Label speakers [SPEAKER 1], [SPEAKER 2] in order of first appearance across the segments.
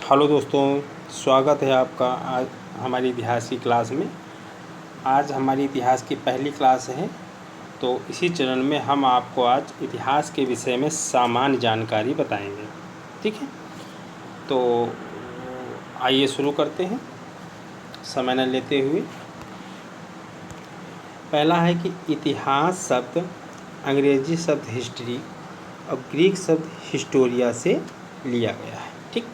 [SPEAKER 1] Hello दोस्तों, स्वागत है आपका आज हमारी इतिहास की क्लास में। आज हमारी इतिहास की पहली क्लास है, तो इसी चरण में हम आपको आज इतिहास के विषय में सामान्य जानकारी बताएंगे। ठीक है, तो आइए शुरू करते हैं समय न लेते हुए। पहला है कि इतिहास शब्द अंग्रेजी शब्द हिस्ट्री और ग्रीक शब्द हिस्टोरिया से लिया गया है। ठीक,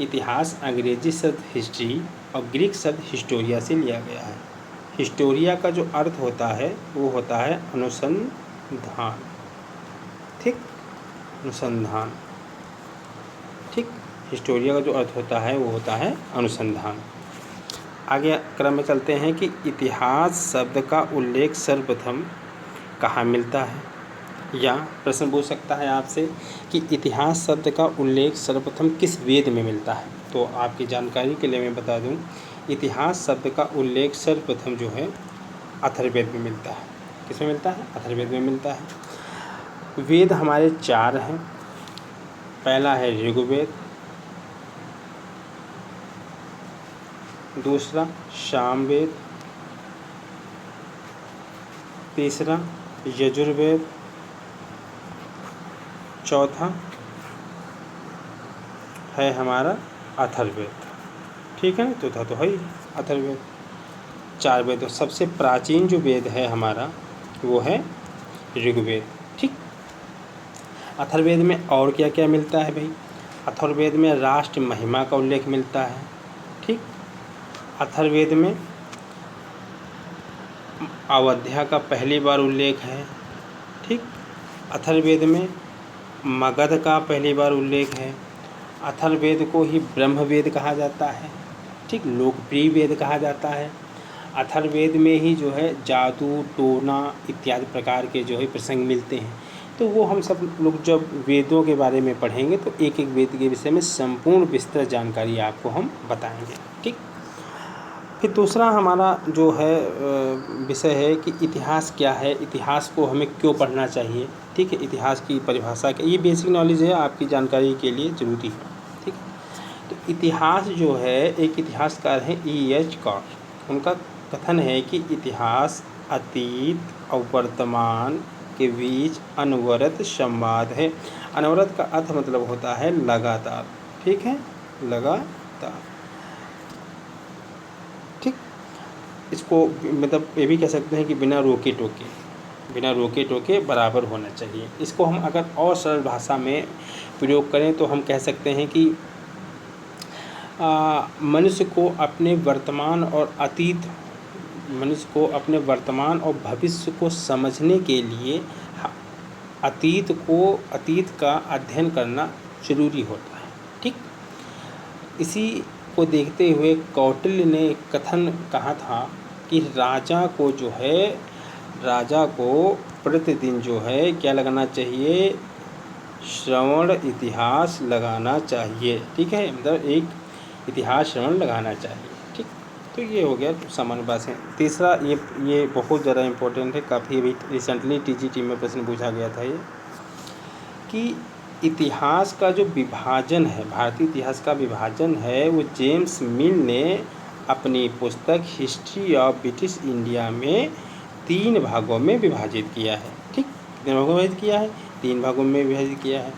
[SPEAKER 1] इतिहास अंग्रेजी शब्द हिस्ट्री और ग्रीक शब्द हिस्टोरिया से लिया गया है। हिस्टोरिया का जो अर्थ होता है वो होता है अनुसंधान। ठीक, अनुसंधान। ठीक, हिस्टोरिया का जो अर्थ होता है वो होता है अनुसंधान। आगे क्रम में चलते हैं कि इतिहास शब्द का उल्लेख सर्वप्रथम कहाँ मिलता है, या प्रश्न पूछ सकता है आपसे कि इतिहास शब्द का उल्लेख सर्वप्रथम किस वेद में मिलता है। तो आपकी जानकारी के लिए मैं बता दूं, इतिहास शब्द का उल्लेख सर्वप्रथम जो है अथर्ववेद में मिलता है। किस में मिलता है? अथर्ववेद में मिलता है। वेद हमारे चार हैं। पहला है ऋग्वेद, दूसरा सामवेद, तीसरा यजुर्वेद, चौथा है हमारा अथर्ववेद। ठीक है ना, चौथा तो है ही अथर्ववेद। चार वेद। सबसे प्राचीन जो वेद है हमारा वो है ऋग्वेद। ठीक, अथर्ववेद में और क्या क्या मिलता है भाई? अथर्ववेद में राष्ट्र महिमा का उल्लेख मिलता है। ठीक, अथर्ववेद में अयोध्या का पहली बार उल्लेख है। ठीक, अथर्ववेद में मगध का पहली बार उल्लेख है। अथर्ववेद को ही ब्रह्मवेद कहा जाता है। ठीक, लोकप्रिय वेद कहा जाता है। अथर्ववेद में ही जो है जादू टोना इत्यादि प्रकार के जो है प्रसंग मिलते हैं। तो वो हम सब लोग जब वेदों के बारे में पढ़ेंगे तो एक एक वेद के विषय में संपूर्ण विस्तृत जानकारी आपको हम बताएंगे। ठीक, फिर दूसरा हमारा जो है विषय है कि इतिहास क्या है, इतिहास को हमें क्यों पढ़ना चाहिए। ठीक है, इतिहास की परिभाषा क्या, ये बेसिक नॉलेज है आपकी जानकारी के लिए ज़रूरी है। ठीक, तो इतिहास जो है, एक इतिहासकार हैं E.H. कॉट। उनका कथन है कि इतिहास अतीत और वर्तमान के बीच अनवरत संवाद है। अनवरत का अर्थ मतलब होता है लगातार। ठीक है, लगातार। ठीक, इसको मतलब ये भी कह सकते हैं कि बिना रोके टोके बराबर होना चाहिए। इसको हम अगर और सरल भाषा में प्रयोग करें तो हम कह सकते हैं कि मनुष्य को अपने वर्तमान और भविष्य को समझने के लिए अतीत का अध्ययन करना जरूरी होता है। ठीक, इसी को देखते हुए कौटिल्य ने कथन कहा था कि राजा को प्रतिदिन जो है क्या लगाना चाहिए? श्रवण इतिहास लगाना चाहिए। ठीक है, मतलब एक इतिहास श्रवण लगाना चाहिए। ठीक, तो ये हो गया सामान्य बात है। तीसरा ये बहुत ज़्यादा इम्पोर्टेंट है, काफ़ी अभी रिसेंटली TGT में प्रश्न पूछा गया था ये, कि इतिहास का जो विभाजन है, भारतीय इतिहास का विभाजन है, वो जेम्स मिल ने अपनी पुस्तक हिस्ट्री ऑफ ब्रिटिश इंडिया में 3 भागों में विभाजित किया है। ठीक, कितने भागों में विभाजित किया है? 3 भागों में विभाजित किया है।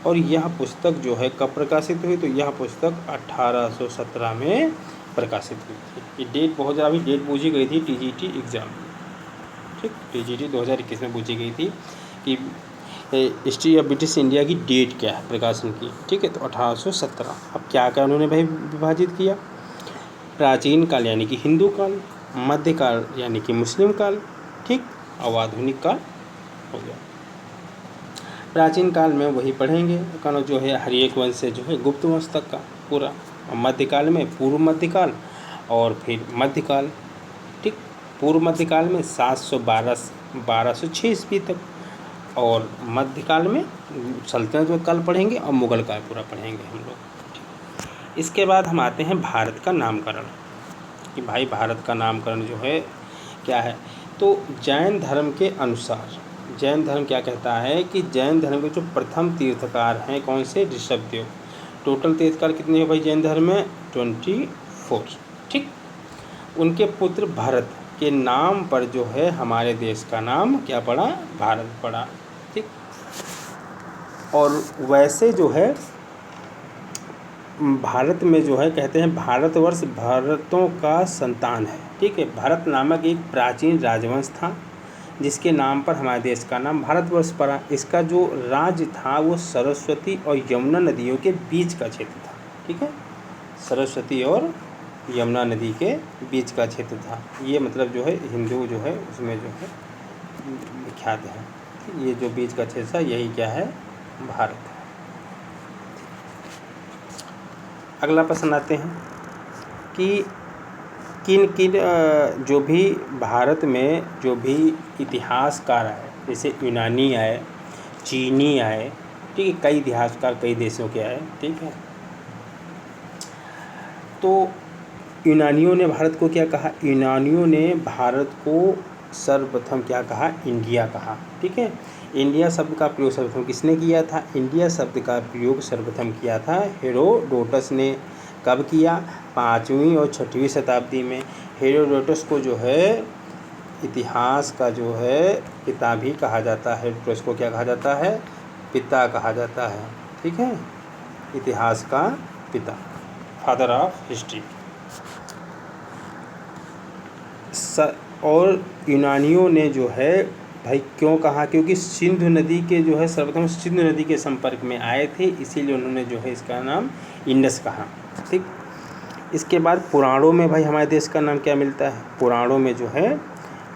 [SPEAKER 1] और यह पुस्तक जो है कब प्रकाशित हुई? तो यह पुस्तक 1817 में प्रकाशित हुई थी। ये डेट बहुत ज़्यादा अभी डेट पूछी गई थी TGT एग्ज़ाम में। ठीक, TGT 2021 में पूछी गई थी कि हिस्ट्री ऑफ ब्रिटिश इंडिया की डेट क्या है प्रकाशन की। ठीक है, तो 1817। अब क्या क्या उन्होंने भाई विभाजित किया? प्राचीन काल यानी कि हिंदू काल, मध्यकाल यानी कि मुस्लिम काल, ठीक, और आधुनिक काल हो गया। प्राचीन काल में वही पढ़ेंगे जो है हर्यक वंश से जो है गुप्त वंश तक का पूरा, और मध्यकाल में पूर्व मध्यकाल और फिर मध्यकाल। ठीक, पूर्व मध्यकाल में 1206 ईस्वी तक, और मध्यकाल में सल्तनत काल पढ़ेंगे और मुगल काल पूरा पढ़ेंगे हम लोग। इसके बाद हम आते हैं भारत का नामकरण, कि भाई भारत का नामकरण जो है क्या है? तो जैन धर्म के अनुसार जैन धर्म क्या कहता है कि जैन धर्म के जो प्रथम तीर्थकार हैं कौन से? ऋषभदेव। टोटल तीर्थकार कितने हैं भाई जैन धर्म में? 24। ठीक। उनके पुत्र भरत के नाम पर जो है हमारे देश का नाम क्या पड़ा? भारत पड़ा। ठीक। और वैसे जो है भारत में जो है कहते हैं भारतवर्ष भारतों का संतान है। ठीक है। भारत नामक एक प्राचीन राजवंश था जिसके नाम पर हमारे देश का नाम भारतवर्ष पड़ा। इसका जो राज्य था वो सरस्वती और यमुना नदियों के बीच का क्षेत्र था। ठीक है। सरस्वती और यमुना नदी के बीच का क्षेत्र था। ये मतलब जो है हिंदू जो है उसमें जो है विख्यात है। ये जो बीच का क्षेत्र था यही क्या है? भारत है। अगला प्रश्न आते हैं कि किन किन जो भी भारत में जो भी इतिहासकार आए, जैसे यूनानी आए, चीनी आए, ठीक है, कई इतिहासकार कई देशों के आए। ठीक है। तो यूनानियों ने भारत को क्या कहा? यूनानियों ने भारत को सर्वप्रथम क्या कहा? इंडिया कहा। ठीक है। इंडिया शब्द का प्रयोग सर्वप्रथम किसने किया था? इंडिया शब्द का प्रयोग सर्वप्रथम किया था हेरोडोटस ने। कब किया? 5वीं और 6वीं शताब्दी में। हेरोडोटस को जो है इतिहास का जो है पिता भी कहा जाता है। हेरोडोटस को क्या कहा जाता है? पिता कहा जाता है। ठीक है। इतिहास का पिता, फादर ऑफ हिस्ट्री। और यूनानियों ने जो है भाई क्यों कहा? क्योंकि सिंधु नदी के जो है सर्वप्रथम सिंधु नदी के संपर्क में आए थे, इसीलिए उन्होंने जो है इसका नाम इंडस कहा। ठीक। इसके बाद पुराणों में भाई हमारे देश का नाम क्या मिलता है? पुराणों में जो है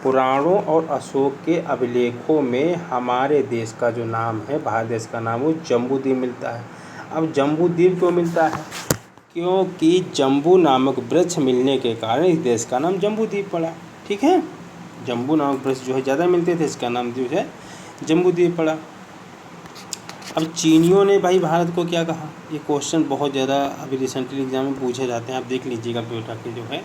[SPEAKER 1] पुराणों और अशोक के अभिलेखों में हमारे देश का जो नाम है, भारत देश का नाम वो जम्बूद्वीप मिलता है। अब जम्बूद्वीप क्यों मिलता है? क्योंकि जम्बू नामक वृक्ष मिलने के कारण इस देश का नाम जम्बूद्वीप पड़ा। ठीक है। जम्बू नामक वृक्ष जो है ज़्यादा मिलते थे, इसका नाम जो है जम्बूद्वीप पड़ा। अब चीनियों ने भाई भारत को क्या कहा? ये क्वेश्चन बहुत ज़्यादा अभी रिसेंटली एग्जाम में पूछे जाते हैं, आप देख लीजिएगा बेटा के जो है।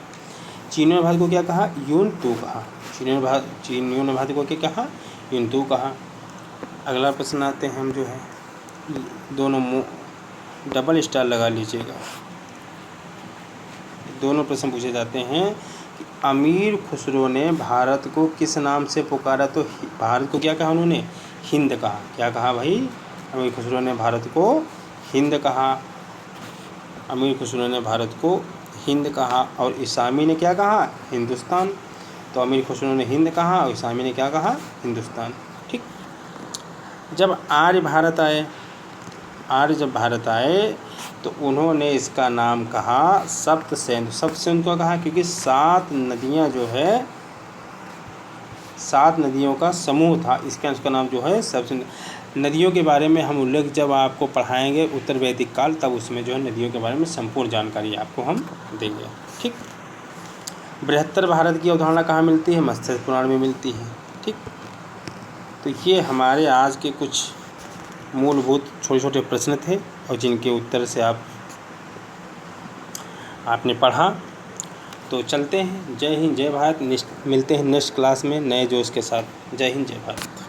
[SPEAKER 1] चीनियों ने भारत को क्या कहा? यूनतू कहा। चीनियों ने भारत को क्या कहा? यूनतू कहा। अगला प्रश्न आते हैं हम जो है, दोनों डबल स्टार लगा लीजिएगा। दोनों प्रश्न पूछे जाते हैं कि अमीर खुसरो ने भारत को किस नाम से पुकारा? तो भारत को क्या कहा उन्होंने? हिंद कहा। क्या कहा भाई? अमीर खुसरो ने भारत को हिंद कहा। अमीर खुसरो ने भारत को हिंद कहा। और इसामी ने क्या कहा? हिंदुस्तान। तो अमीर खुसरो ने हिंद कहा और इसामी ने क्या कहा? हिंदुस्तान। ठीक। जब आर्य जब भारत आए तो उन्होंने इसका नाम कहा सप्तसिंधु। सप्तसिंधु को कहा क्योंकि 7 नदियाँ जो है 7 नदियों का समूह था, इसका नाम जो है सप्तसिंधु। नदियों के बारे में हम उल्लेख जब आपको पढ़ाएंगे उत्तर वैदिक काल, तब उसमें जो है नदियों के बारे में संपूर्ण जानकारी आपको हम देंगे। ठीक। बृहत्तर भारत की अवधारणा कहाँ मिलती है? मत्स्य पुराण में मिलती है। ठीक। तो ये हमारे आज के कुछ मूलभूत छोटे छोटे प्रश्न थे और जिनके उत्तर से आपने पढ़ा। तो चलते हैं। जय हिंद जय भारत। मिलते हैं नेक्स्ट क्लास में नए जोश के साथ। जय हिंद जय भारत।